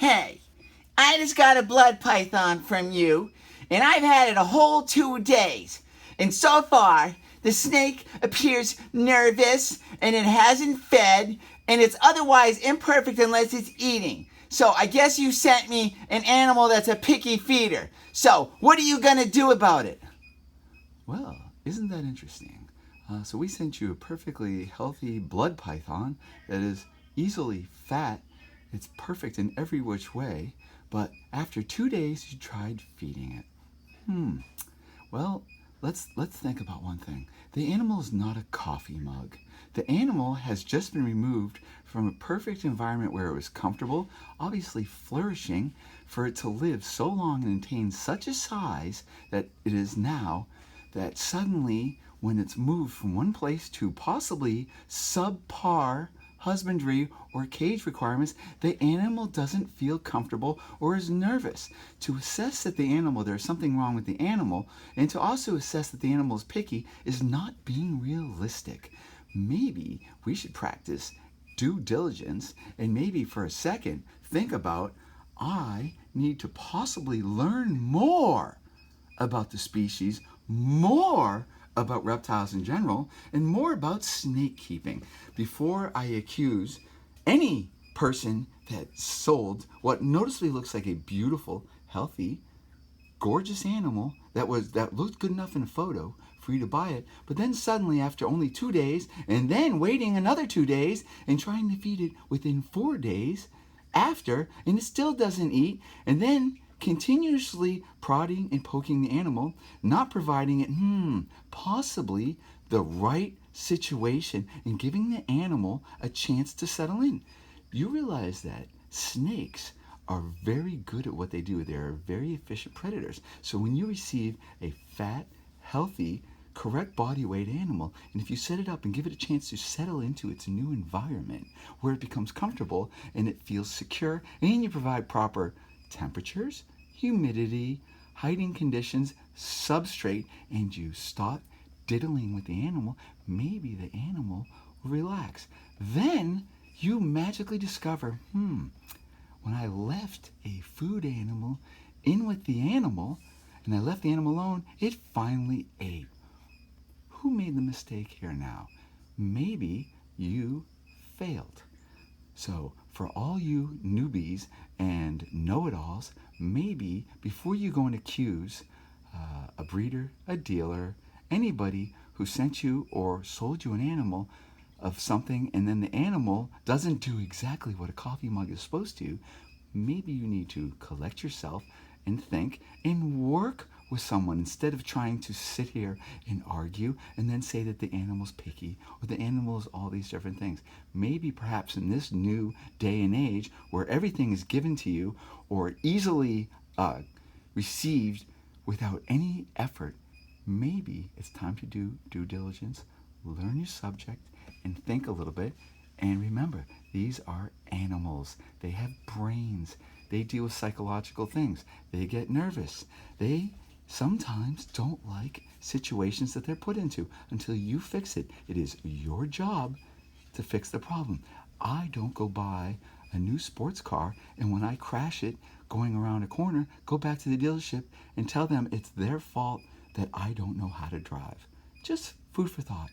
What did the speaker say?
Hey, I just got a blood python from you, and I've had it a whole 2 days. And so far, the snake appears nervous, and it hasn't fed, and it's otherwise imperfect unless it's eating. So I guess you sent me an animal that's a picky feeder. So what are you gonna do about it? Well, isn't that interesting? So we sent you a perfectly healthy blood python that is easily fat. It's perfect in every which way, but after 2 days you tried feeding it. Well, let's think about one thing. The animal is not a coffee mug. The animal has just been removed from a perfect environment where it was comfortable, obviously flourishing, for it to live so long and attain such a size that it is now, that suddenly when it's moved from one place to possibly subpar husbandry or cage requirements, the animal doesn't feel comfortable or is nervous. To assess that the animal, there's something wrong with the animal, and to also assess that the animal is picky, is not being realistic. Maybe we should practice due diligence and maybe for a second think about, I need to possibly learn more about the species, more about reptiles in general, and more about snake keeping before I accuse any person that sold what noticeably looks like a beautiful, healthy, gorgeous animal that looked good enough in a photo for you to buy it, but then suddenly after only 2 days, and then waiting another 2 days and trying to feed it within 4 days after, and it still doesn't eat, and then continuously prodding and poking the animal, not providing it possibly the right situation and giving the animal a chance to settle in. You realize that snakes are very good at what they do. They're very efficient predators. So when you receive a fat, healthy, correct body weight animal, and if you set it up and give it a chance to settle into its new environment where it becomes comfortable and it feels secure, and you provide proper temperatures, humidity, hiding conditions, substrate, and you stop diddling with the animal, maybe the animal will relax. Then you magically discover, when I left a food animal in with the animal and I left the animal alone, it finally ate. Who made the mistake here now? Maybe you failed. So for all you newbies and know-it-alls, maybe before you go and accuse a breeder, a dealer, anybody who sent you or sold you an animal of something, and then the animal doesn't do exactly what a coffee mug is supposed to, maybe you need to collect yourself and think and work with someone instead of trying to sit here and argue and then say that the animal's picky or the animal is all these different things. Maybe perhaps in this new day and age where everything is given to you or easily received without any effort, maybe it's time to do due diligence, learn your subject, and think a little bit. And remember, these are animals. They have brains. They deal with psychological things. They get nervous. They sometimes don't like situations that they're put into until you fix it. It is your job to fix the problem. I don't go buy a new sports car and when I crash it going around a corner, go back to the dealership and tell them it's their fault that I don't know how to drive. Just food for thought.